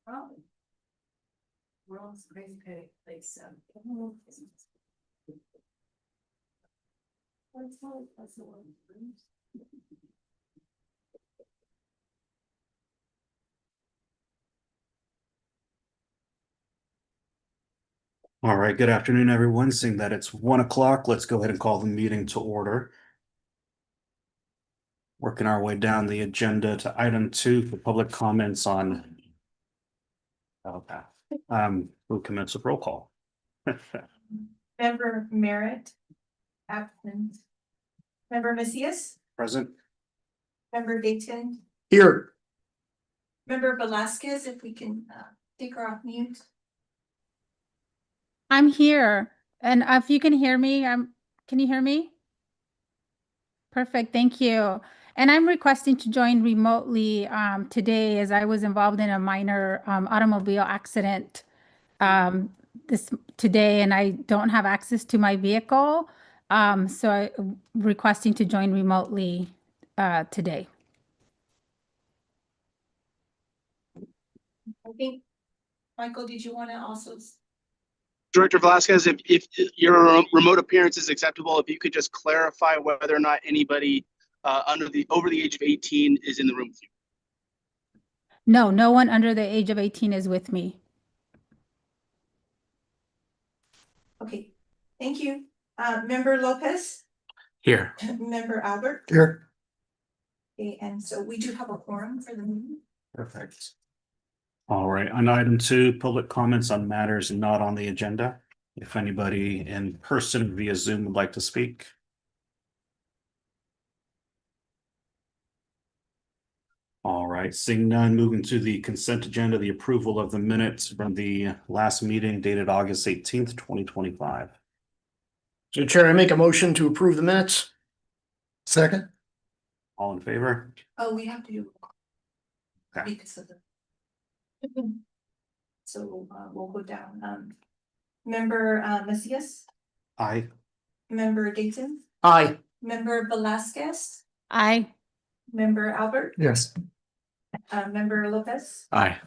Oh. World's crazy place. All right, good afternoon, everyone. Seeing that it's 1 o'clock, let's go ahead and call the meeting to order. Working our way down the agenda to item 2 for public comments on. Okay. We'll commence with roll call. Member Merritt, absent. Member Macias, Present. member Dayton, Here. member Velasquez, if we can take her off mute. I'm here, and if you can hear me, can you hear me? Perfect, thank you. And I'm requesting to join remotely today as I was involved in a minor automobile accident today, and I don't have access to my vehicle. So I'm requesting to join remotely today. I think, Michael, did you want to also? Director Velasquez, if your remote appearance is acceptable, if you could just clarify whether or not anybody over the age of 18 is in the room with you. No, no one under the age of 18 is with me. Okay, thank you. Member Lopez, Here. member Albert. Here. Okay, and so we do have a quorum for the meeting. Perfect. All right, on item 2, public comments on matters not on the agenda. If anybody in person via Zoom would like to speak. All right, seeing none, moving to the consent agenda, the approval of the minutes from the last meeting dated August 18th, 2025. So Chair, I make a motion to approve the minutes. Second. All in favor? Oh, we have to do. Okay. Because of the. So we'll go down. Member Macias, Aye. member Dayton, Aye. member Velasquez, Aye. member Albert, Yes. member Lopez, Aye.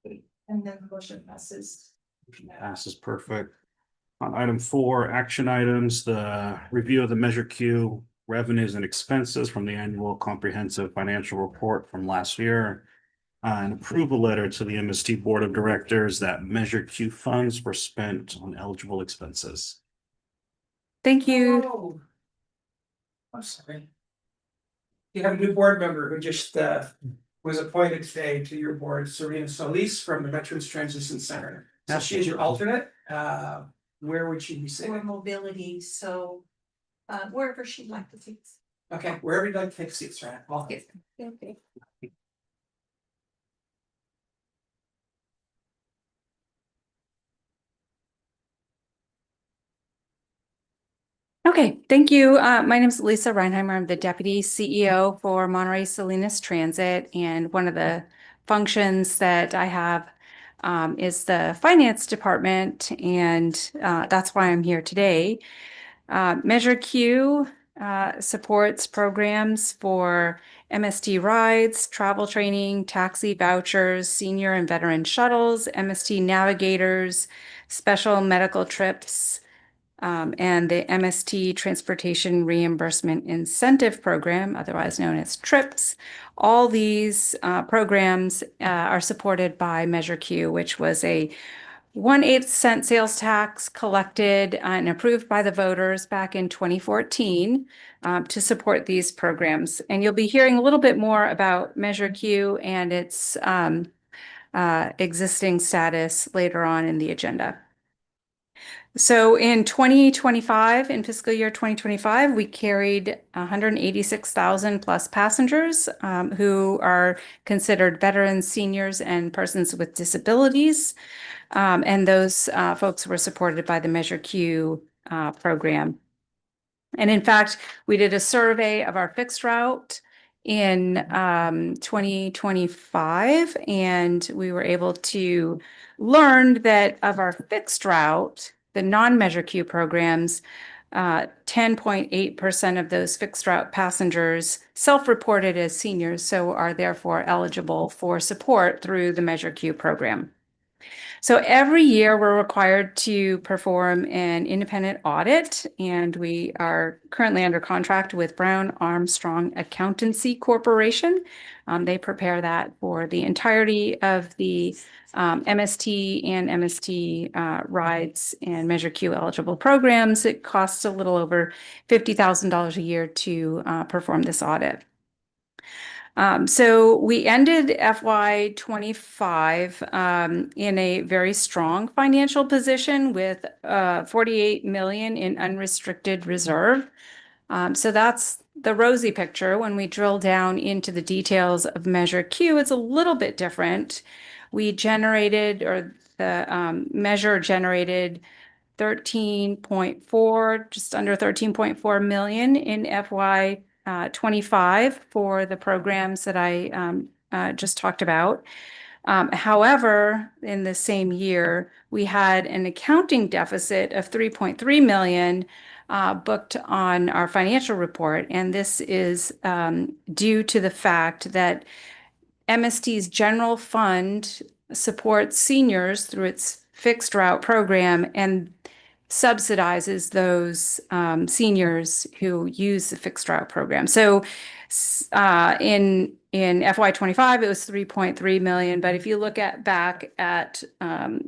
and then the motion passes. Passes perfect. On item 4, action items, the review of the Measure Q revenues and expenses from the annual comprehensive financial report from last year. An approval letter to the MST Board of Directors that Measure Q funds were spent on eligible expenses. Thank you. Oh, I'm sorry. You have a new board member who just was appointed today to your board, Serena Solis from the Veterans Transition Center. So she is your alternate. Where would she be for sitting? mobility, so wherever she'd like to take. Okay, wherever you'd like to take seats, right? Well, Yes. Okay. Okay, thank you. My name is Lisa Reinheimer. I'm the Deputy CEO for Monterey Salinas Transit, and one of the functions that I have is the finance department, and that's why I'm here today. Measure Q supports programs for MST rides, travel training, taxi vouchers, senior and veteran shuttles, MST navigators, special medical trips, and the MST Transportation Reimbursement Incentive Program, otherwise known as TRIPS. All these programs are supported by Measure Q, which was a 1/8 cent sales tax collected and approved by the voters back in 2014 to support these programs. And you'll be hearing a little bit more about Measure Q and its existing status later on in the agenda. So in 2025, in fiscal year 2025, we carried 186,000 plus passengers who are considered veterans, seniors, and persons with disabilities. And those folks were supported by the Measure Q program. And in fact, we did a survey of our fixed route in 2025, and we were able to learn that of our fixed route, the non-Measure Q programs, 10.8% of those fixed route passengers self-reported as seniors, so are therefore eligible for support through the Measure Q program. So every year we're required to perform an independent audit, and we are currently under contract with Brown Armstrong Accountancy Corporation. They prepare that for the entirety of the MST and MST rides and Measure Q eligible programs. It costs a little over $50,000 a year to perform this audit. So we ended FY 25 in a very strong financial position with 48 million in unrestricted reserve. So that's the rosy picture. When we drill down into the details of Measure Q, it's a little bit different. We generated, or the measure generated 13.4, just under 13.4 million in FY 25 for the programs that I just talked about. However, in the same year, we had an accounting deficit of 3.3 million booked on our financial report. And this is due to the fact that MST's general fund supports seniors through its fixed route program and subsidizes those seniors who use the fixed route program. So in FY 25, it was 3.3 million. But if you look back at how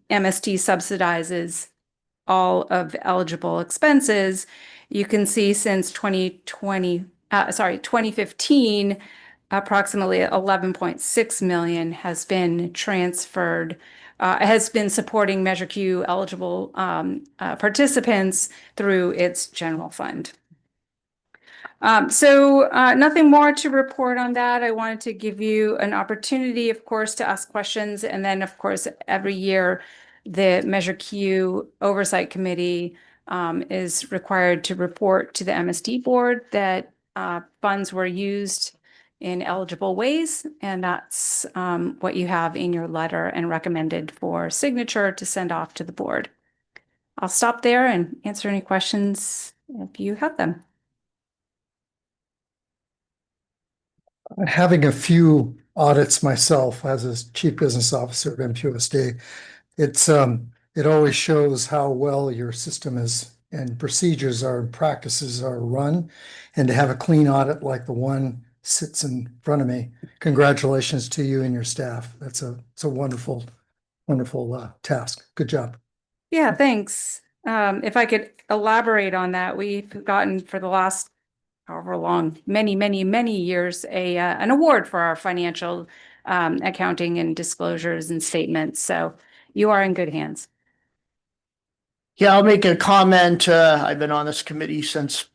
MST subsidizes all of eligible expenses, you can see since 2015, approximately 11.6 million has been transferred, has been supporting Measure Q eligible participants through its general fund. So nothing more to report on that. I wanted to give you an opportunity, of course, to ask questions. And then, of course, every year, the Measure Q Oversight Committee is required to report to the MST board that funds were used in eligible ways. And that's what you have in your letter and recommended for signature to send off to the board. I'll stop there and answer any questions if you have them. Having a few audits myself as a chief business officer of MPUSD, it always shows how well your system is and procedures are and practices are run. And to have a clean audit like the one sits in front of me, congratulations to you and your staff. It's a wonderful, wonderful task. Good job. Yeah, thanks. If I could elaborate on that, we've gotten for the last however long, many years, an award for our financial accounting and disclosures and statements. So you are in good hands. Yeah, I'll make a comment. I've been on this committee since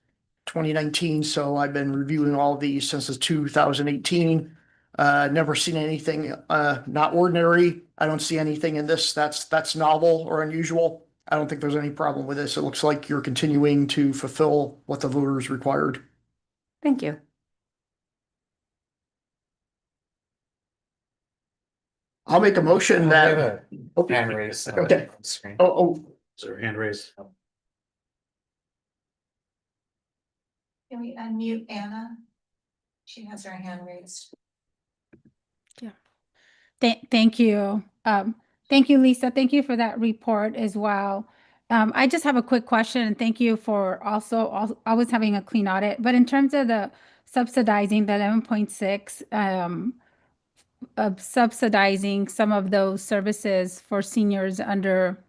2019, so I've been reviewing all of these since 2018. Never seen anything not ordinary. I don't see anything in this that's novel or unusual. I don't think there's any problem with this. It looks like you're continuing to fulfill what the voters required. Thank you. I'll make a motion that. Hand raised. Okay. Oh, Is there a hand raised? Can we unmute Anna? She has her hand raised. Thank you. Thank you, Lisa. Thank you for that report as well. I just have a quick question, and thank you for also always having a clean audit. But in terms of the subsidizing, the 11.6, of subsidizing some of those services for seniors under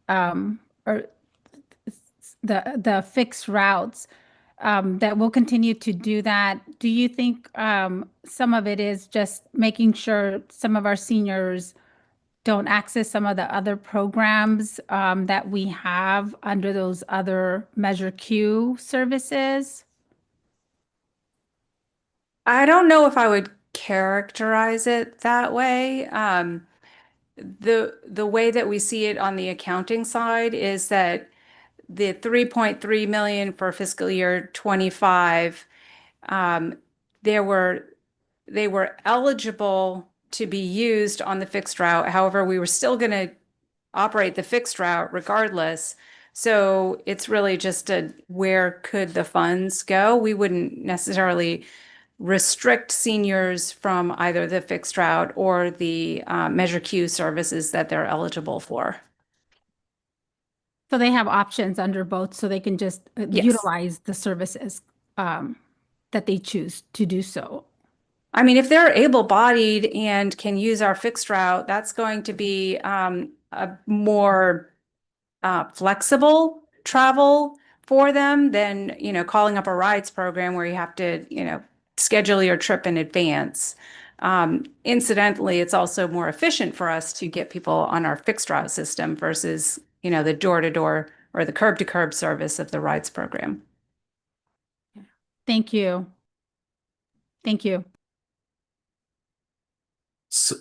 or the fixed routes, that will continue to do that. Do you think some of it is just making sure some of our seniors don't access some of the other programs that we have under those other Measure Q services? I don't know if I would characterize it that way. The way that we see it on the accounting side is that the 3.3 million for fiscal year 25, they were eligible to be used on the fixed route. However, we were still going to operate the fixed route regardless. So it's really just where could the funds go? We wouldn't necessarily restrict seniors from either the fixed route or the Measure Q services that they're eligible for. So they have options under both, so they can just Yes. utilize the services that they choose to do so. I mean, if they're able-bodied and can use our fixed route, that's going to be a more flexible travel for them than, calling up a rides program where you have to, schedule your trip in advance. Incidentally, it's also more efficient for us to get people on our fixed route system versus, the door-to-door or the curb-to-curb service of the rides program. Thank you. Thank you. So,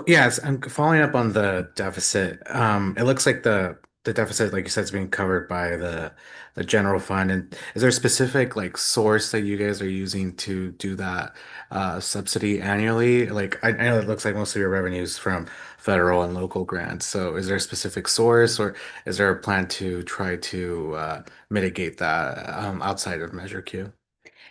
yes, I'm following up on the deficit. It looks like the deficit, like you said, is being covered by the general fund. And is there a specific like source that you guys are using to do that subsidy annually? Like I know it looks like most of your revenues from federal and local grants. So is there a specific source, or is there a plan to try to mitigate that outside of Measure Q?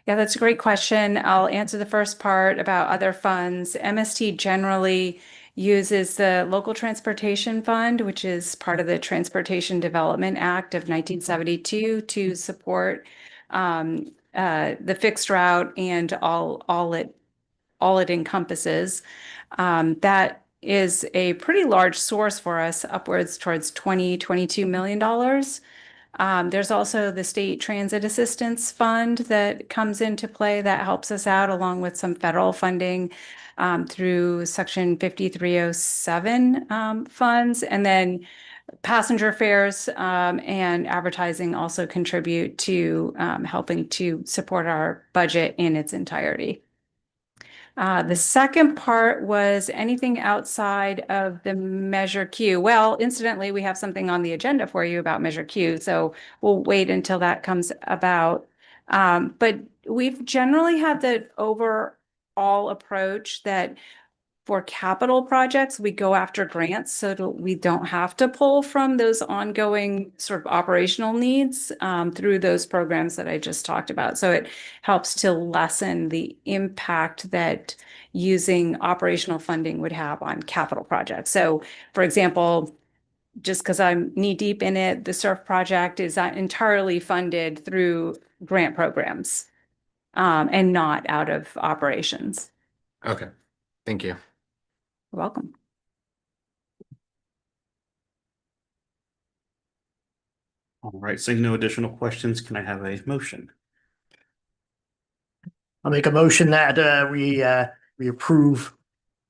Yeah, that's a great question. I'll answer the first part about other funds. MST generally uses the Local Transportation Fund, which is part of the Transportation Development Act of 1972 to support the fixed route and all it encompasses. That is a pretty large source for us, upwards towards $22 million. There's also the State Transit Assistance Fund that comes into play that helps us out, along with some federal funding through Section 5307 funds. And then passenger fares and advertising also contribute to helping to support our budget in its entirety. The second part was anything outside of the Measure Q. Well, incidentally, we have something on the agenda for you about Measure Q, so we'll wait until that comes about. But we've generally had the overall approach that for capital projects, we go after grants so that we don't have to pull from those ongoing sort of operational needs through those programs that I just talked about. So it helps to lessen the impact that using operational funding would have on capital projects. So, for example, just because I'm knee deep in it, the SURF project is entirely funded through grant programs and not out of operations. Okay, thank you. You're welcome. All right, seeing no additional questions, can I have a motion? I'll make a motion that we approve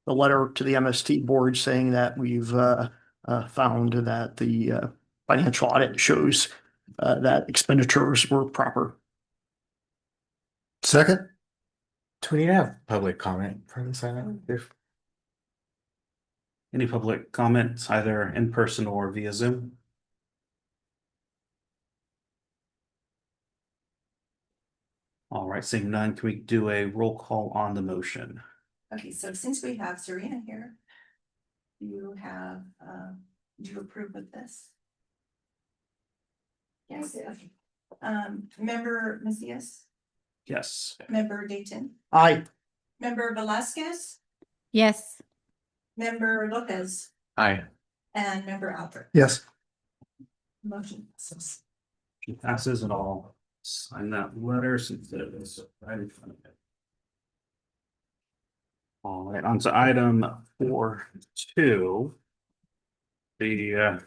the letter to the MST board saying that we've found that the financial audit shows that expenditures were proper. Second? Do we need to have public comment for this item? Any public comments, either in person or via Zoom? All right, seeing none, can we do a roll call on the motion? Okay, so since we have Serena here, do you approve of this? Yes. Okay. Member Macias, Yes. Member Dayton, Aye. Member Velasquez, Yes. Member Lopez, Aye. and Member Albert. Yes. Motion passes. She passes and I'll sign that letter since it is right in front of it. All right, on to item 4.2. The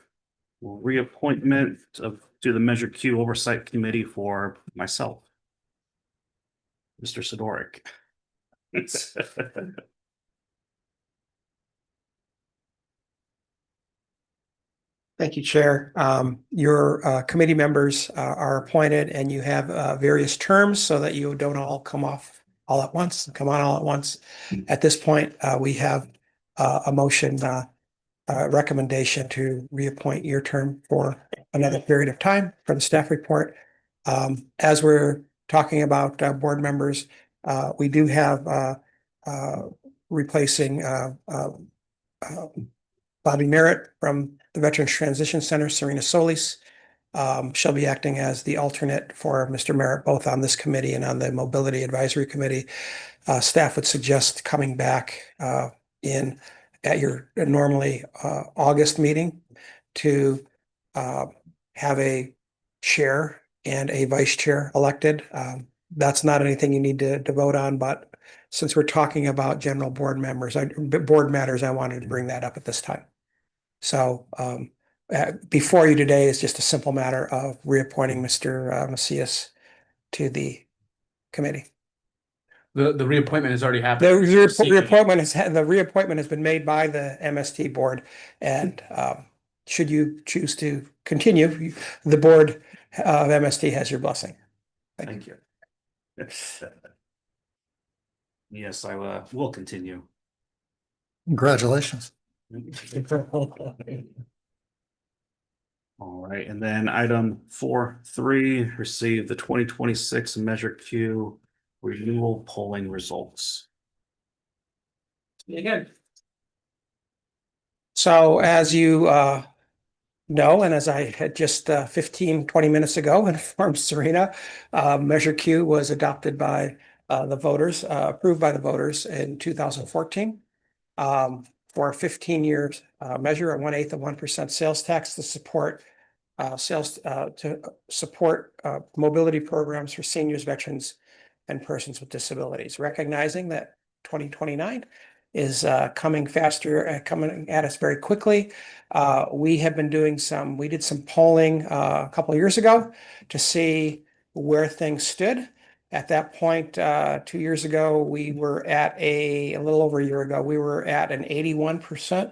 reappointment to the Measure Q Oversight Committee for myself. Mr. Sidoric. Thank you, Chair. Your committee members are appointed and you have various terms so that you don't all come on all at once. At this point, we have a motion recommendation to reappoint your term for another period of time for the staff report. As we're talking about board members, we do have replacing Bobby Merritt from the Veterans Transition Center, Serena Solis, She'll be acting as the alternate for Mr. Merritt, both on this committee and on the Mobility Advisory Committee. Staff would suggest coming back in at your normally August meeting to have a chair and a vice chair elected. That's not anything you need to vote on, but since we're talking about general board members, board matters, I wanted to bring that up at this time. So before you today is just a simple matter of reappointing Mr. Macias to the committee. The reappointment has already happened. The reappointment has been made by the MST board, and should you choose to continue, the board of MST has your blessing. Thank you. Yes, I will continue. Congratulations. All right, and then item 4.3, receive the 2026 Measure Q renewal polling results. Again. So as you know, and as I had just 15-20 minutes ago informed Serena, Measure Q was adopted by the voters, approved by the voters in 2014 for a 15-year measure at 1/8 of 1% sales tax to support mobility programs for seniors, veterans, and persons with disabilities, recognizing that 2029 is coming faster, coming at us very quickly. We did some polling a couple of years ago to see where things stood. At that point, 2 years ago, we were at a little over a year ago, we were at an 81%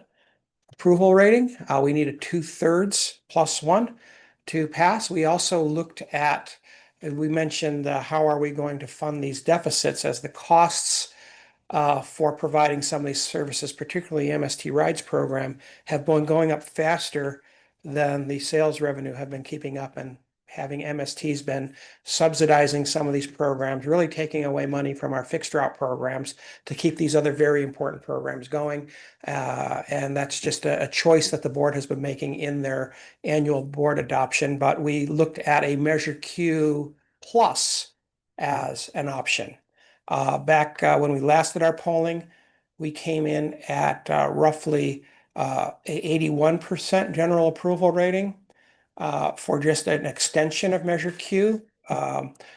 approval rating. We needed 2/3 +1 to pass. We also looked at, we mentioned how are we going to fund these deficits as the costs for providing some of these services, particularly MST Rides program, have been going up faster than the sales revenue have been keeping up, and having MST's been subsidizing some of these programs, really taking away money from our fixed route programs to keep these other very important programs going. And that's just a choice that the board has been making in their annual board adoption. But we looked at a Measure Q plus as an option. Back when we last did our polling, we came in at roughly a 81% general approval rating for just an extension of Measure Q,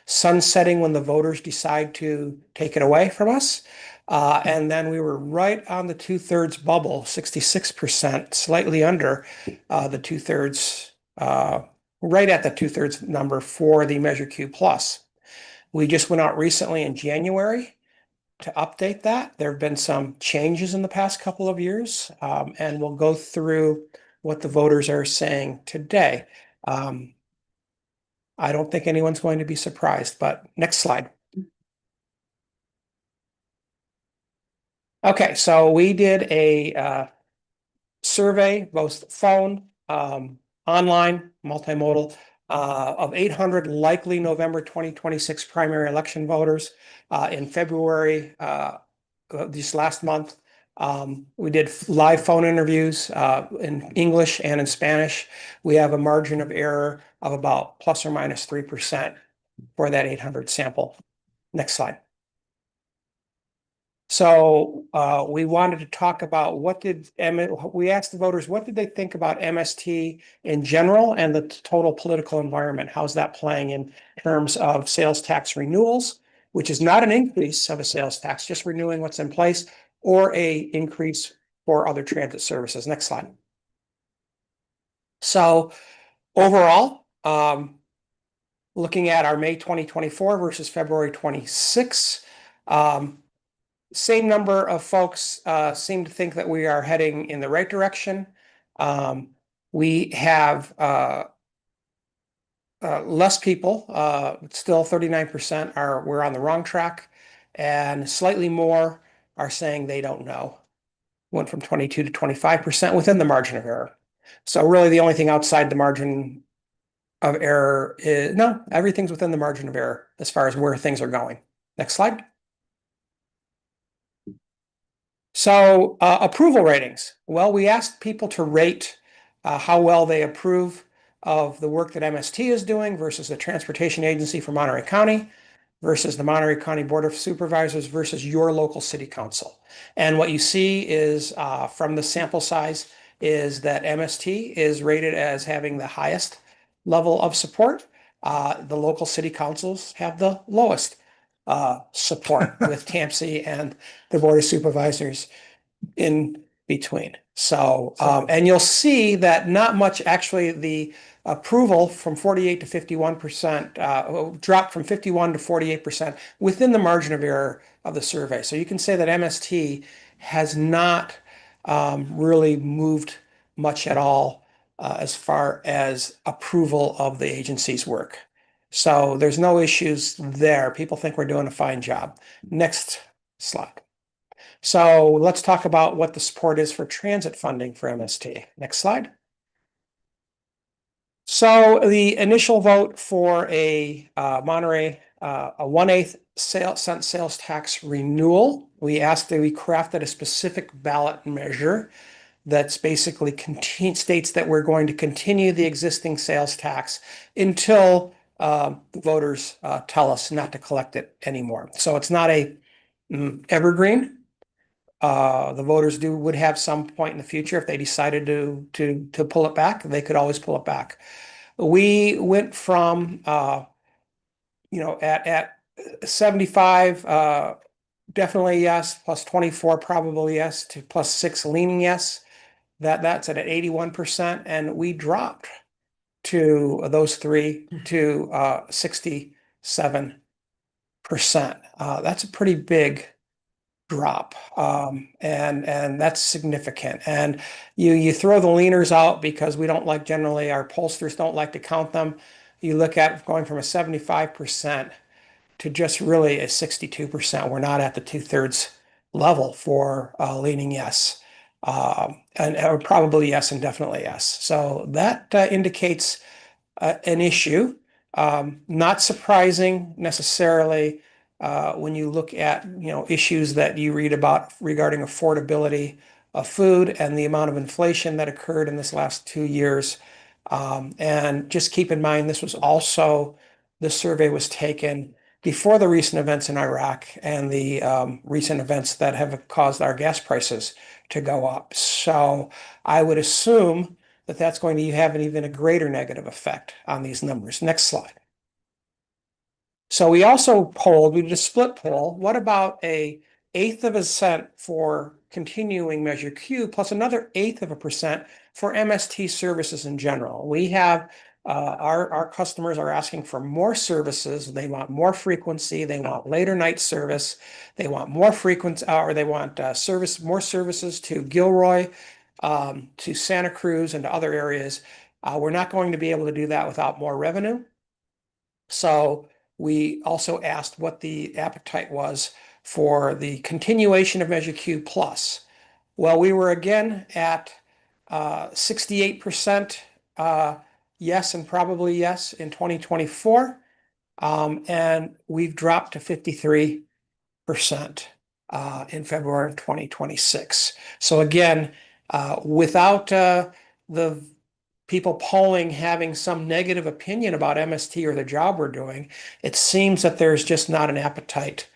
sunsetting when the voters decide to take it away from us. And then we were right on the 2/3 bubble, 66%, slightly under the 2/3, right at the 2/3 number for the Measure Q plus. We just went out recently in January to update that. There have been some changes in the past couple of years, and we'll go through what the voters are saying today. I don't think anyone's going to be surprised, but next slide. Okay, so we did a survey, both phone, online, multimodal, of 800 likely November 2026 primary election voters. In February, this last month, we did live phone interviews in English and in Spanish. We have a margin of error of about ±3% for that 800 sample. Next slide. So we wanted to talk about we asked the voters, what did they think about MST in general and the total political environment? How's that playing in terms of sales tax renewals, which is not an increase of a sales tax, just renewing what's in place, or a increase for other transit services. Next slide. So overall, looking at our May 2024 versus February 26, same number of folks seem to think that we are heading in the right direction. We have less people, still 39% we're on the wrong track, and slightly more are saying they don't know. Went from 22 to 25% within the margin of error. So really the only thing outside the margin of error is, no, everything's within the margin of error as far as where things are going. Next slide. So approval ratings. Well, we asked people to rate how well they approve of the work that MST is doing versus the Transportation Agency for Monterey County versus the Monterey County Board of Supervisors versus your local city council. And what you see is from the sample size is that MST is rated as having the highest level of support. The local city councils have the lowest support with TAMC and the Board of Supervisors in between. So, and you'll see that not much, actually, the approval from 48 to 51%, dropped from 51 to 48% within the margin of error of the survey. So you can say that MST has not really moved much at all as far as approval of the agency's work. So there's no issues there. People think we're doing a fine job. Next slide. So let's talk about what the support is for transit funding for MST. Next slide. So the initial vote for a Monterey, a 1/8 cent sales tax renewal, we asked that we crafted a specific ballot measure that's basically states that we're going to continue the existing sales tax until the voters tell us not to collect it anymore. So it's not a evergreen. The voters would have some point in the future if they decided to pull it back, they could always pull it back. We went from at 75 definitely yes, plus 24 probably yes, to plus 6 leaning yes. That's at 81%, and we dropped to those three to 67%. That's a pretty big drop, and that's significant. And you throw the leaners out because we don't like, generally our pollsters don't like to count them. You look at going from a 75% to just really a 62%. We're not at the 2/3 level for leaning yes, and probably yes and definitely yes. So that indicates an issue. Not surprising necessarily when you look at issues that you read about regarding affordability of food and the amount of inflation that occurred in this last 2 years. And just keep in mind, this survey was taken before the recent events in Iraq and the recent events that have caused our gas prices to go up. So I would assume that that's going to have even a greater negative effect on these numbers. Next slide. So we did a split poll. What about a 1/8 of a cent for continuing Measure Q plus another 1/8 of a percent for MST services in general? We have our customers are asking for more services. They want more frequency. They want later night service. They want more frequency, or they want more services to Gilroy, to Santa Cruz, and to other areas. We're not going to be able to do that without more revenue. So we also asked what the appetite was for the continuation of Measure Q plus. Well, we were again at 68% yes and probably yes in 2024. And we've dropped to 53% in February of 2026. So again, without the people polling having some negative opinion about MST or the job we're doing, it seems that there's just not an appetite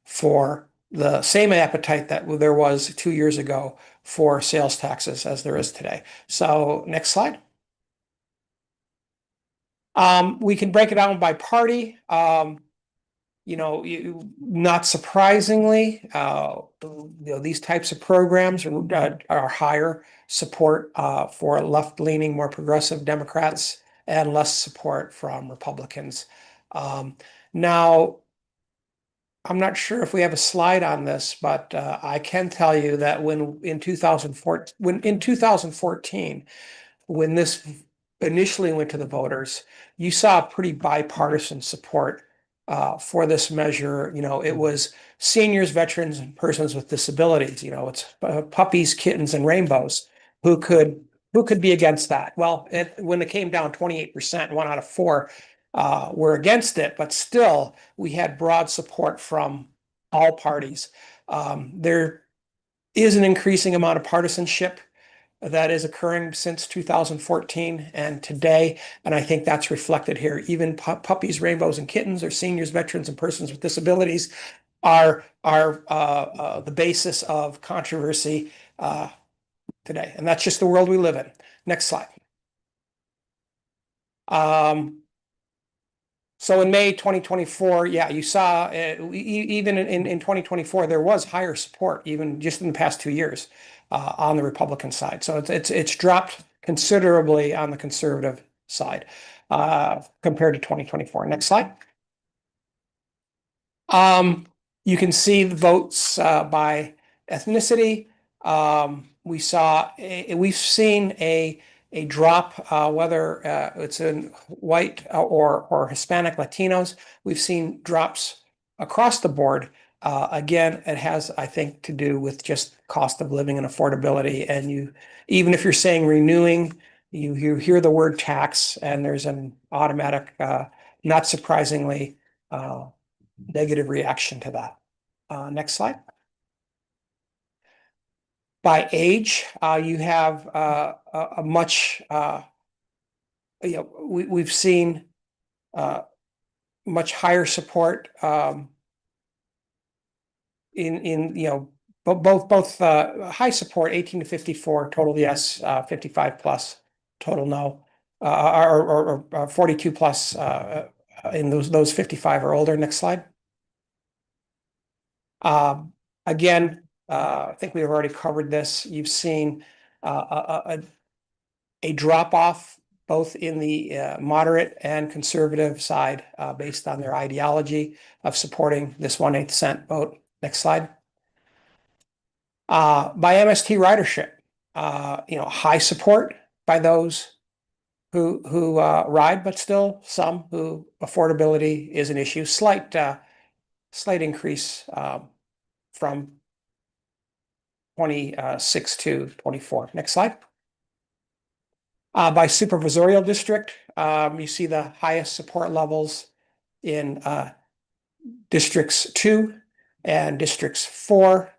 for the same appetite that there was 2 years ago for sales taxes as there is today. So next slide. We can break it down by party. Not surprisingly, these types of programs are higher support for left-leaning, more progressive Democrats and less support from Republicans. Now, I'm not sure if we have a slide on this, but I can tell you that in 2014, when this initially went to the voters, you saw pretty bipartisan support for this measure. It was seniors, veterans, and persons with disabilities. It's puppies, kittens, and rainbows who could be against that. Well, when it came down 28%, 1 out of 4 were against it, but still we had broad support from all parties. There is an increasing amount of partisanship that is occurring since 2014 and today. And I think that's reflected here. Even puppies, rainbows, and kittens, or seniors, veterans, and persons with disabilities are the basis of controversy today. And that's just the world we live in. Next slide. So in May 2024, yeah, you saw even in 2024, there was higher support, even just in the past 2 years on the Republican side. So it's dropped considerably on the conservative side compared to 2024. Next slide. You can see the votes by ethnicity. We've seen a drop, whether it's in white or Hispanic Latinos. We've seen drops across the board. Again, it has, I think, to do with just cost of living and affordability. And even if you're saying renewing, you hear the word tax, and there's an automatic, not surprisingly, negative reaction to that. Next slide. By age, you have a much, we've seen much higher support in both high support, 18 to 54, total yes, 55 plus, total no, or 42 plus in those 55 or older. Next slide. Again, I think we've already covered this. You've seen a drop off both in the moderate and conservative side based on their ideology of supporting this 1/8 cent vote. Next slide. By MST ridership, high support by those who ride, but still some who affordability is an issue. Slight increase from 26 to 24. Next slide. By supervisorial district, you see the highest support levels in districts 2 and districts 4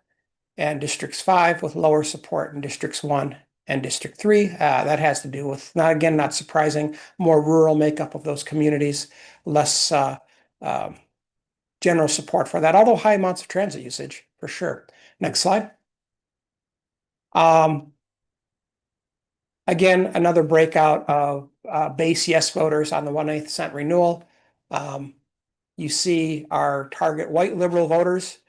and districts 5, with lower support in districts 1 and district 3. That has to do with, not surprising, more rural makeup of those communities, less general support for that, although high amounts of transit usage for sure. Next slide. Again, another breakout of base yes voters on the 1/8 cent renewal. You see our target white liberal voters,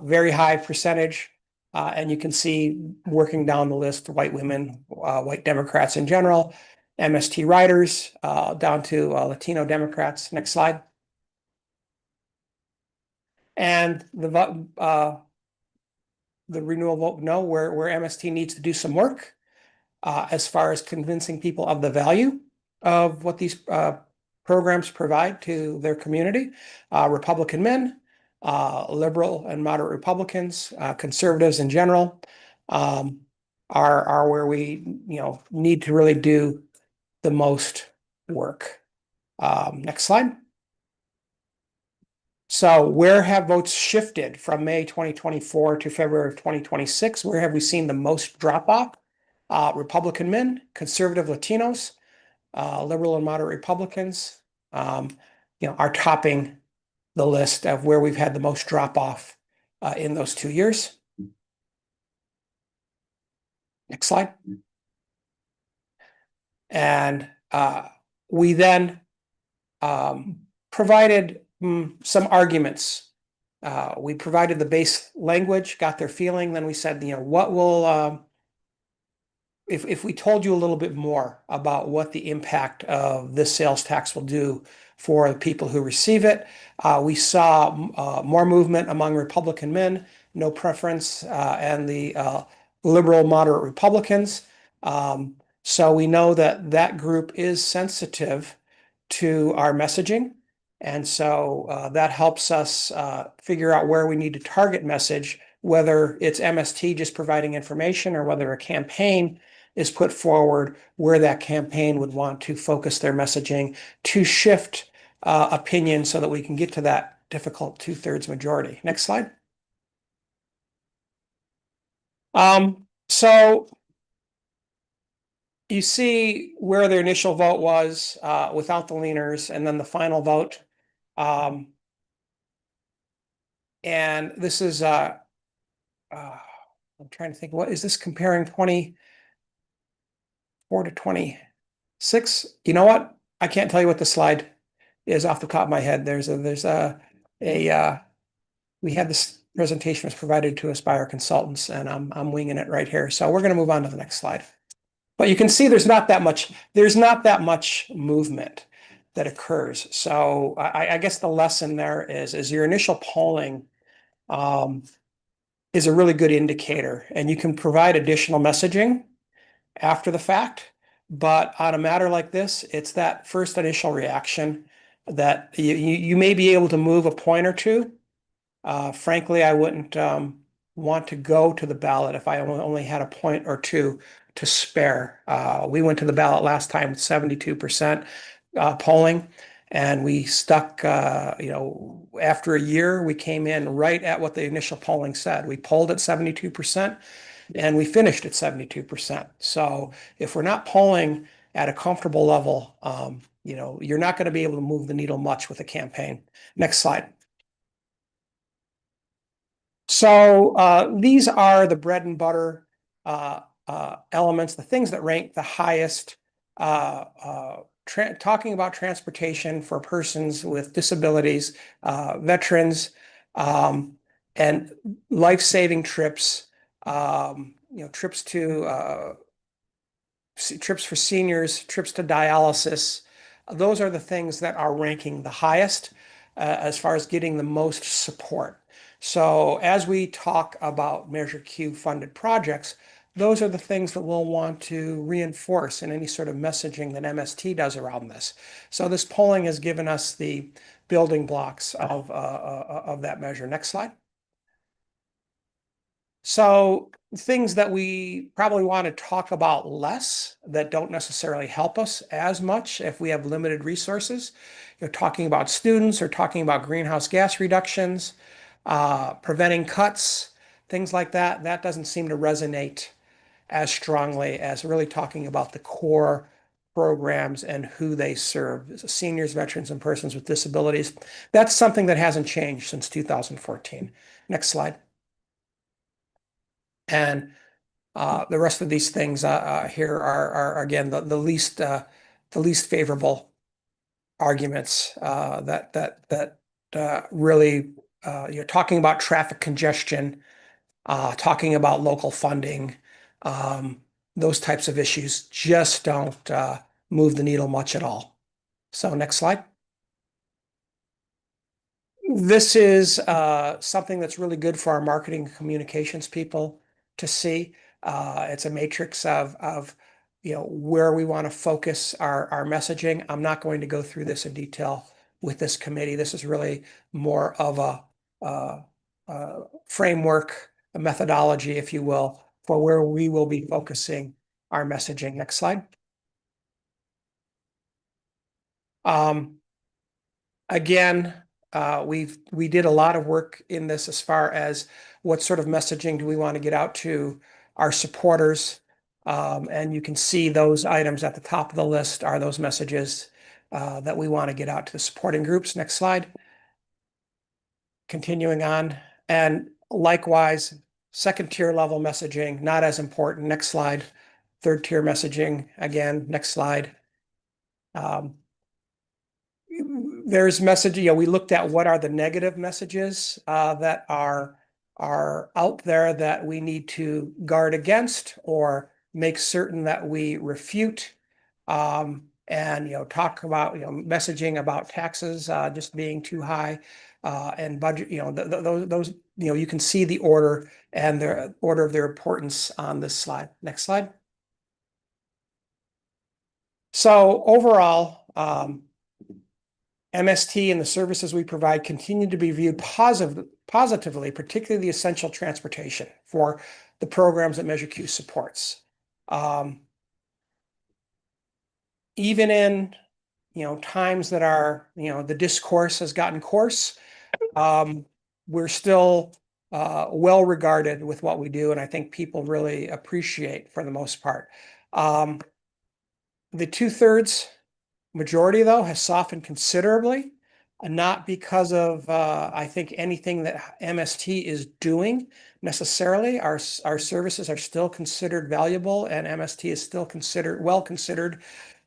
very high percentage, and you can see working down the list, white women, white Democrats in general, MST riders, down to Latino Democrats. Next slide. And the renewal vote no, where MST needs to do some work as far as convincing people of the value of what these programs provide to their community. Republican men, liberal and moderate Republicans, conservatives in general, are where we need to really do the most work. Next slide. So where have votes shifted from May 2024 to February of 2026? Where have we seen the most drop off? Republican men, conservative Latinos, liberal and moderate Republicans, are topping the list of where we've had the most drop off in those 2 years. Next slide. And we then provided some arguments. We provided the base language, got their feeling. Then we said, what will, if we told you a little bit more about what the impact of this sales tax will do for the people who receive it, we saw more movement among Republican men, no preference, and the liberal moderate Republicans. So we know that group is sensitive to our messaging. And so that helps us figure out where we need to target message, whether it's MST just providing information or whether a campaign is put forward where that campaign would want to focus their messaging to shift opinion so that we can get to that difficult 2/3 majority. Next slide. So you see where their initial vote was without the leaners and then the final vote. And this is I'm trying to think, what is this comparing 24 to 26? You know what? I can't tell you what the slide is off the top of my head. We had this presentation was provided to us by our consultants, and I'm winging it right here. So we're going to move on to the next slide. But you can see there's not that much movement that occurs. So I guess the lesson there is your initial polling is a really good indicator, and you can provide additional messaging after the fact. But on a matter like this, it's that first initial reaction that you may be able to move a point or two. Frankly, I wouldn't want to go to the ballot if I only had a point or two to spare. We went to the ballot last time with 72% polling, and we stuck, after a year, we came in right at what the initial polling said. We polled at 72%. And we finished at 72%. So if we're not polling at a comfortable level, you're not going to be able to move the needle much with a campaign. Next slide. So these are the bread and butter elements, the things that rank the highest. Talking about transportation for persons with disabilities, veterans, and life-saving trips. Trips for seniors, trips to dialysis. Those are the things that are ranking the highest as far as getting the most support. So as we talk about Measure Q funded projects, those are the things that we'll want to reinforce in any sort of messaging that MST does around this. So this polling has given us the building blocks of that measure. Next slide. So things that we probably want to talk about less that don't necessarily help us as much if we have limited resources. You're talking about students or talking about greenhouse gas reductions, preventing cuts, things like that. That doesn't seem to resonate as strongly as really talking about the core programs and who they serve, seniors, veterans, and persons with disabilities. That's something that hasn't changed since 2014. Next slide. And the rest of these things here are again the least favorable arguments that really you're talking about traffic congestion, talking about local funding, those types of issues just don't move the needle much at all. So next slide. This is something that's really good for our marketing and communications people to see. It's a matrix of where we want to focus our messaging. I'm not going to go through this in detail with this committee. This is really more of a framework, a methodology, if you will, for where we will be focusing our messaging. Next slide. Again, we did a lot of work in this as far as what sort of messaging do we want to get out to our supporters. And you can see those items at the top of the list are those messages that we want to get out to the supporting groups. Next slide. Continuing on. And likewise, second tier level messaging, not as important. Next slide. Third tier messaging, again, next slide. There's messaging, we looked at what are the negative messages that are out there that we need to guard against or make certain that we refute. And talk about messaging about taxes just being too high and budget. Those you can see the order and the order of their importance on this slide. Next slide. So overall, MST and the services we provide continue to be viewed positively, particularly the essential transportation for the programs that Measure Q supports. Even in times that are the discourse has gotten coarse, we're still well regarded with what we do, and I think people really appreciate for the most part. The 2/3 majority, though, has softened considerably, not because of, I think, anything that MST is doing necessarily. Our services are still considered valuable, and MST is still well considered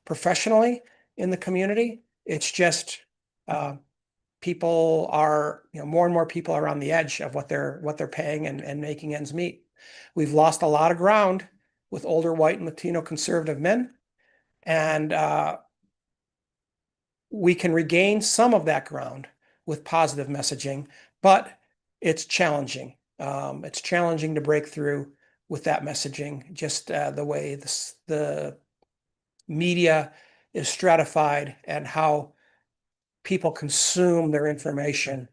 professionally in the community. It's just people are, more and more people are on the edge of what they're paying and making ends meet. We've lost a lot of ground with older white and Latino conservative men, and we can regain some of that ground with positive messaging, but it's challenging. It's challenging to break through with that messaging, just the way the media is stratified and how people consume their information.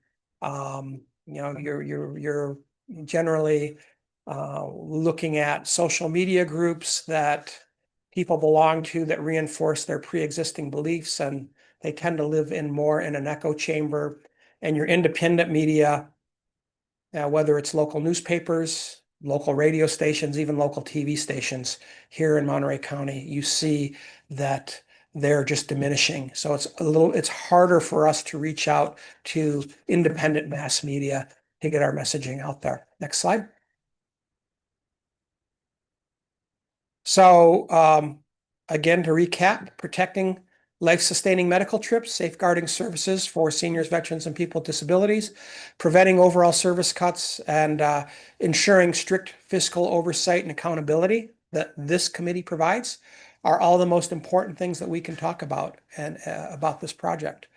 You're generally looking at social media groups that people belong to that reinforce their pre-existing beliefs, and they tend to live more in an echo chamber. And your independent media, whether it's local newspapers, local radio stations, even local TV stations here in Monterey County, you see that they're just diminishing. So it's harder for us to reach out to independent mass media to get our messaging out there. Next slide. So again, to recap, protecting life-sustaining medical trips, safeguarding services for seniors, veterans, and people with disabilities, preventing overall service cuts, and ensuring strict fiscal oversight and accountability that this committee provides are all the most important things that we can talk about and about this project.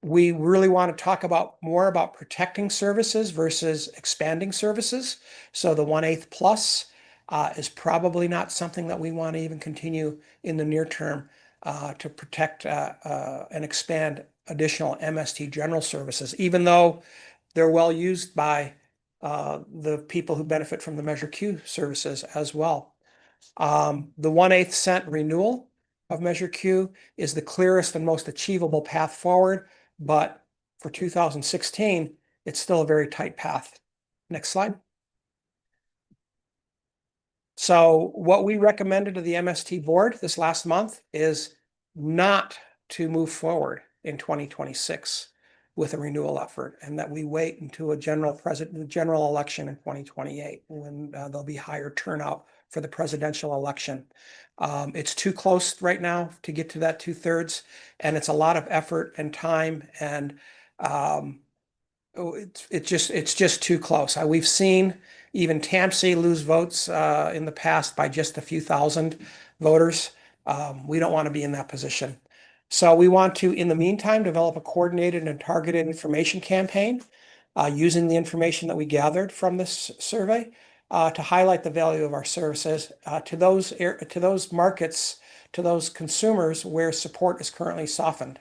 We really want to talk more about protecting services versus expanding services. So the 1/8 plus is probably not something that we want to even continue in the near term to protect and expand additional MST general services, even though they're well used by the people who benefit from the Measure Q services as well. The 1/8 cent renewal of Measure Q is the clearest and most achievable path forward, but for 2016, it's still a very tight path. Next slide. So what we recommended to the MST board this last month is not to move forward in 2026 with a renewal effort, and that we wait until the general election in 2028, when there'll be higher turnout for the presidential election. It's too close right now to get to that 2/3, and it's a lot of effort and time, and it's just too close. We've seen even Tampsey lose votes in the past by just a few thousand voters. We don't want to be in that position. So we want to, in the meantime, develop a coordinated and targeted information campaign using the information that we gathered from this survey to highlight the value of our services to those markets, to those consumers where support is currently softened.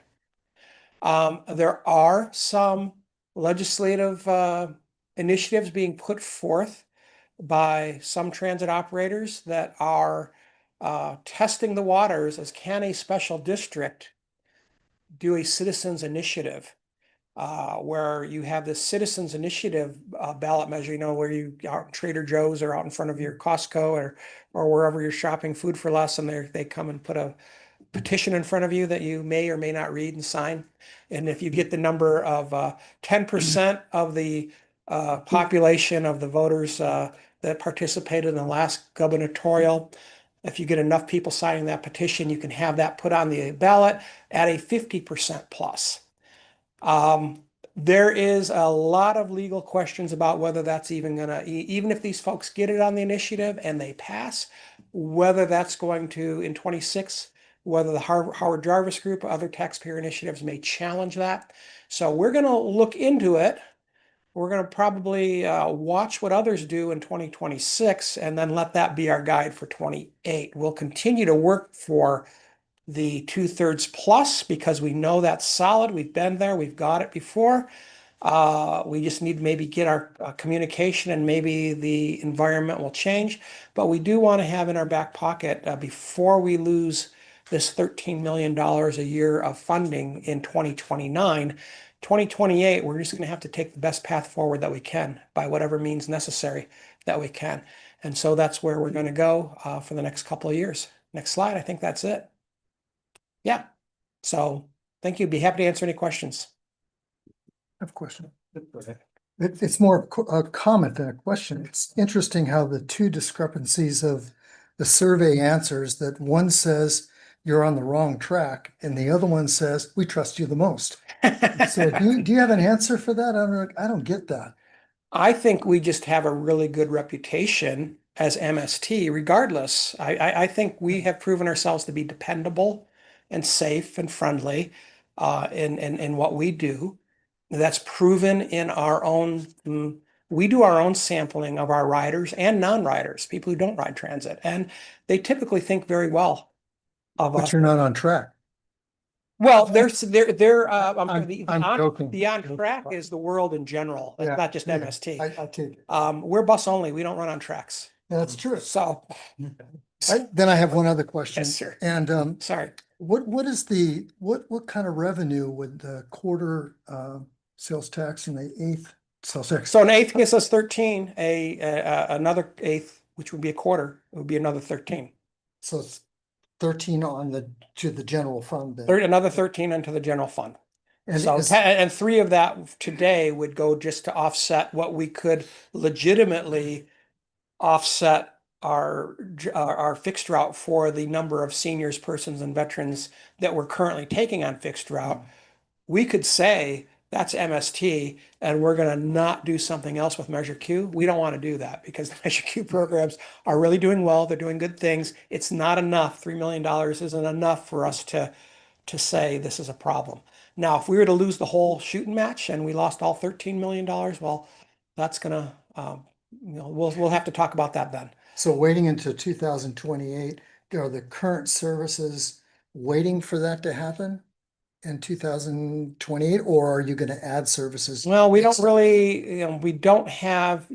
There are some legislative initiatives being put forth by some transit operators that are testing the waters as can a special district do a citizens initiative where you have this citizens initiative ballot measure, where you are Trader Joe's or out in front of your Costco or wherever you're shopping food for less, and they come and put a petition in front of you that you may or may not read and sign. And if you get the number of 10% of the population of the voters that participated in the last gubernatorial, if you get enough people signing that petition, you can have that put on the ballot at a 50% plus. There is a lot of legal questions about whether that's even if these folks get it on the initiative and they pass, whether that's going to, in 26, whether the Howard Jarvis Group or other taxpayer initiatives may challenge that. So we're going to look into it. We're going to probably watch what others do in 2026 and then let that be our guide for 28. We'll continue to work for the 2/3 plus because we know that's solid. We've been there. We've got it before. We just need to maybe get our communication, and maybe the environment will change. But we do want to have in our back pocket before we lose this $13 million a year of funding in 2029. 2028, we're just going to have to take the best path forward that we can by whatever means necessary that we can. And so that's where we're going to go for the next couple of years. Next slide. I think that's it. Yeah. So thank you. Be happy to answer any questions. I have a question. It's more a comment than a question. It's interesting how the two discrepancies of the survey answers, that one says you're on the wrong track and the other one says we trust you the most. So do you have an answer for that? I don't get that. I think we just have a really good reputation as MST regardless. I think we have proven ourselves to be dependable and safe and friendly in what we do. That's proven in our own, we do our own sampling of our riders and non-riders, people who don't ride transit, and they typically think very well of But us. you're not on track. Well, I'm sorry, I'm joking. the on track is the world in general. That's Yeah, not just yeah, MST. I take it. We're bus only. We don't run on tracks. That's true. So, Then I have one other question. yes, sir. And Sorry. what is the what kind of revenue would the quarter sales tax and the eighth sales tax? So an eighth gets us 13, another eighth, which would be a quarter, it would be another 13. So it's 13 to the general fund then. Another 13 into the general fund. And So, is- and 3 of that today would go just to offset what we could legitimately offset our fixed route for the number of seniors, persons, and veterans that we're currently taking on fixed route. We could say that's MST and we're going to not do something else with Measure Q. We don't want to do that because the Measure Q programs are really doing well. They're doing good things. It's not enough. $3 million isn't enough for us to say this is a problem. Now, if we were to lose the whole shooting match and we lost all $13 million, well, that's gonna, we'll have to talk about that then. So waiting until 2028, are the current services waiting for that to happen in 2028, or are you going to add services? Well, we don't really, we don't have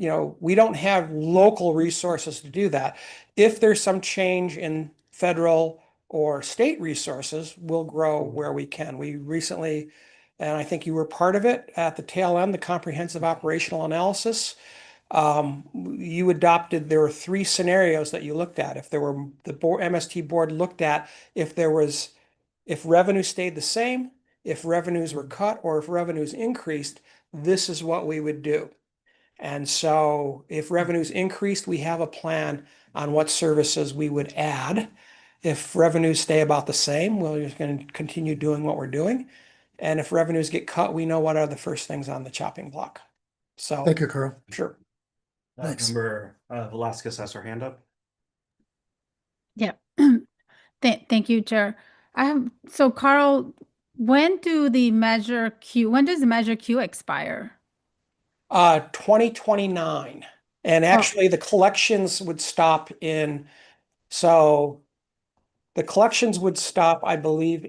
local resources to do that. If there's some change in federal or state resources, we'll grow where we can. We recently, and I think you were part of it at the tail end, the comprehensive operational analysis. You adopted, there were 3 scenarios that you looked at. If there were, the board, MST board looked at if revenue stayed the same, if revenues were cut, or if revenues increased, this is what we would do. And so if revenues increased, we have a plan on what services we would add. If revenues stay about the same, we're just going to continue doing what we're doing. And if revenues get cut, we know what are the first things on the chopping block. So Thank you, Carl. sure. Thanks. Member Velasquez has her hand up. Yeah. Thank you, Chair. So Carl, when does the Measure Q expire? 2029. And actually the collections would stop the collections would stop, I believe,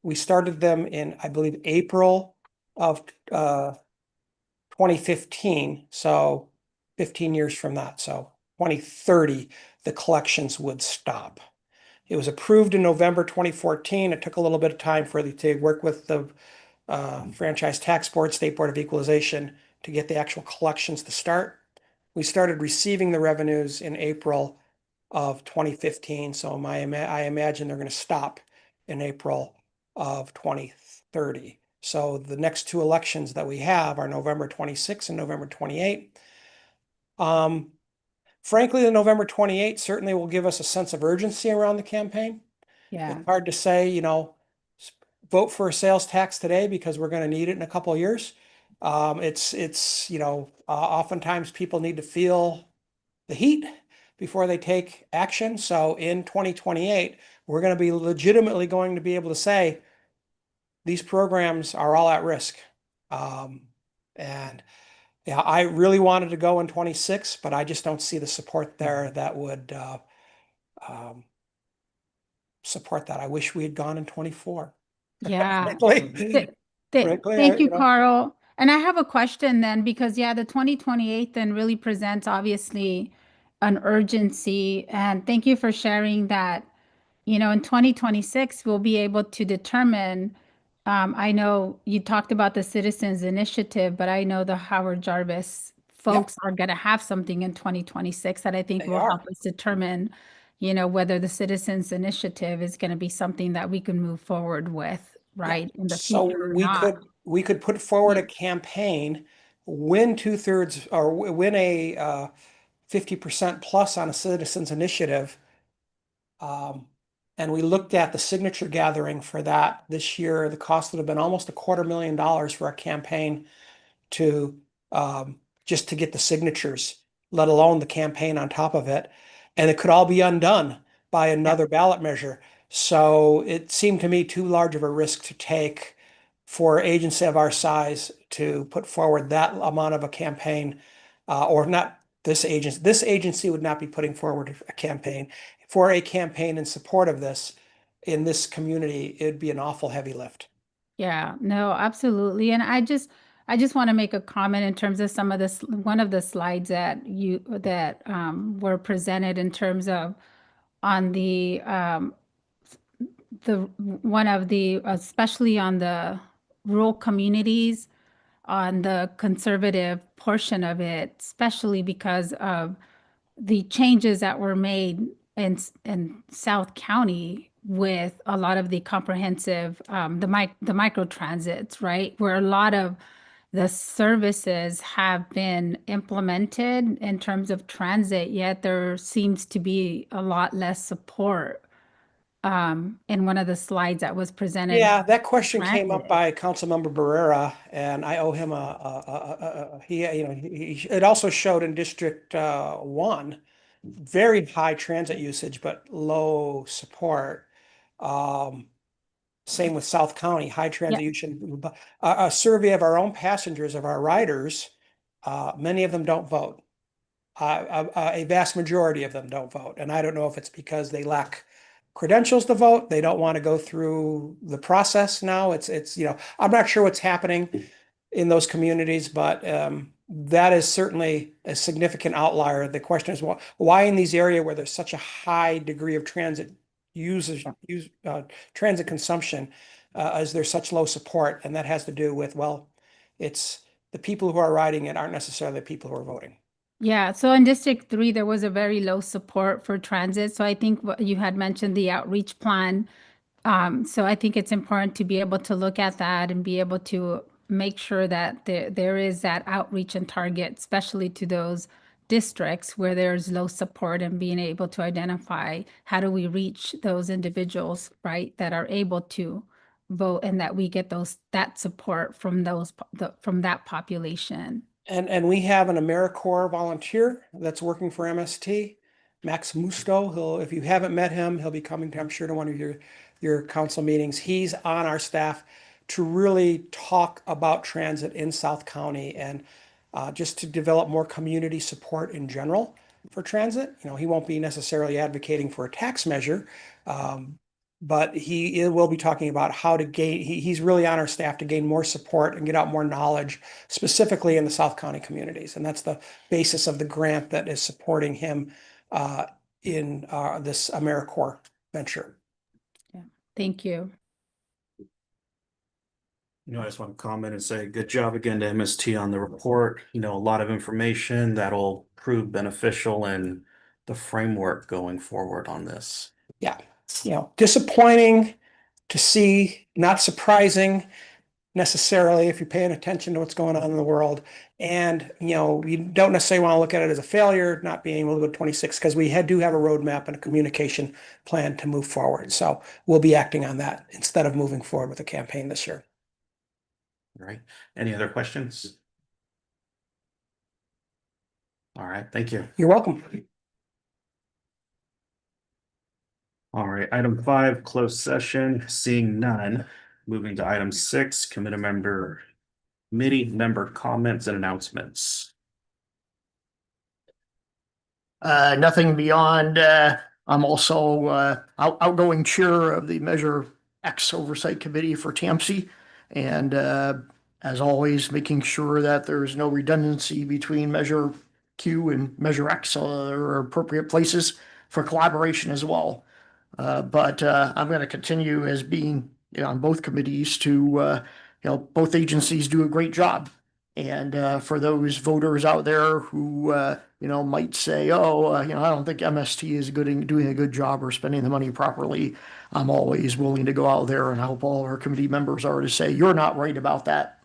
we started them in, I believe, April of 2015. So 15 years from that. So 2030, the collections would stop. It was approved in November 2014. It took a little bit of time to work with the Franchise Tax Board, State Board of Equalization to get the actual collections to start. We started receiving the revenues in April of 2015. So I imagine they're going to stop in April of 2030. So the next 2 elections that we have are November 26 and November 28. Frankly, the November 28 certainly will give us a sense of urgency around the campaign. Yeah. It's hard to say, vote for a sales tax today because we're going to need it in a couple of years. Oftentimes people need to feel the heat before they take action. So in 2028, we're going to be legitimately going to be able to say these programs are all at risk. And yeah, I really wanted to go in 26, but I just don't see the support there that would support that. I wish we had gone in 24. Yeah. Frankly, Thank you, Carl. And I have a question then, because the 2028 then really presents obviously an urgency. And thank you for sharing that, in 2026, we'll be able to determine, I know you talked about the Citizens Initiative, but I know the Howard Jarvis folks are gonna have something in 2026 that I think They will are. help us determine, you know, whether the citizens initiative is gonna be something that we can move forward with, right, in the So future or not. we could put forward a campaign, win 2/3 or win a 50% plus on a citizens initiative. And we looked at the signature gathering for that this year. The cost would have been almost $250,000 for a campaign to just to get the signatures, let alone the campaign on top of it. And it could all be undone by another ballot measure. So it seemed to me too large of a risk to take for an agency of our size to put forward that amount of a campaign, or not this agency. This agency would not be putting forward a campaign. For a campaign in support of this in this community, it'd be an awful heavy lift. Yeah, no, absolutely. And I just want to make a comment in terms of some of this, one of the slides that were presented in terms of on the one of the, especially on the rural communities, on the conservative portion of it, especially because of the changes that were made in South County with a lot of the comprehensive, the micro transits, right? Where a lot of the services have been implemented in terms of transit, yet there seems to be a lot less support in one of the slides that was presented. Yeah, that question came up Transit. by Councilmember Barrera, and I owe him it also showed in District 1, very high transit usage, but low support. Same with South County, high transit usage. A survey of our own passengers, of our riders, many of them don't vote. A vast majority of them don't vote, and I don't know if it's because they lack credentials to vote. They don't want to go through the process now. It's I'm not sure what's happening in those communities, but that is certainly a significant outlier. The question is why in these areas where there's such a high degree of transit transit consumption, is there such low support? And that has to do with, well, it's the people who are riding it aren't necessarily the people who are voting. Yeah, so in District 3, there was a very low support for transit. So I think what you had mentioned, the outreach plan. So I think it's important to be able to look at that and be able to make sure that there is that outreach and target, especially to those districts where there's low support, and being able to identify how do we reach those individuals, right, that are able to vote, and that we get that support from from that population. And we have an AmeriCorps volunteer that's working for MST, Max Musto. If you haven't met him, he'll be coming to, I'm sure, to one of your council meetings. He's on our staff to really talk about transit in South County, and just to develop more community support in general for transit. He won't be necessarily advocating for a tax measure, but he will be talking about how to gain, he's really on our staff to gain more support and get out more knowledge, specifically in the South County communities. And that's the basis of the grant that is supporting him in this AmeriCorps venture. Yeah, thank you. I just want to comment and say good job again to MST on the report. A lot of information that'll prove beneficial in the framework going forward on this. Yeah, disappointing to see, not surprising necessarily if you're paying attention to what's going on in the world. And, you don't necessarily want to look at it as a failure, not being able to go to 26, because we do have a roadmap and a communication plan to move forward. So we'll be acting on that instead of moving forward with a campaign this year. All right. Any other questions? All right. Thank you. You're welcome. All right. Item 5, closed session. Seeing none. Moving to item 6, committee member comments and announcements. Nothing beyond, I'm also outgoing chair of the Measure X Oversight Committee for TAMC. And as always, making sure that there's no redundancy between Measure Q and Measure X, or appropriate places for collaboration as well. But I'm going to continue as being on both committees to, both agencies do a great job. And for those voters out there who, might say, oh, I don't think MST is doing a good job or spending the money properly, I'm always willing to go out there, and I hope all our committee members are, to say, you're not right about that.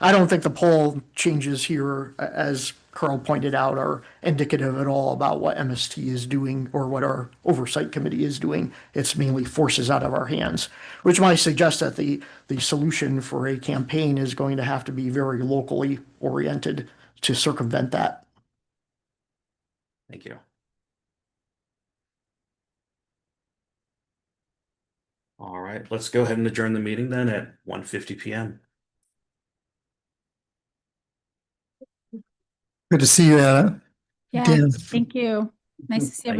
I don't think the poll changes here, as Carl pointed out, are indicative at all about what MST is doing or what our oversight committee is doing. It's mainly forces out of our hands, which might suggest that the solution for a campaign is going to have to be very locally oriented to circumvent that. Thank you. All right, let's go ahead and adjourn the meeting then at 1:50 PM. Good to see you, Anna. Yeah, Dan. thank you. Nice to see everybody.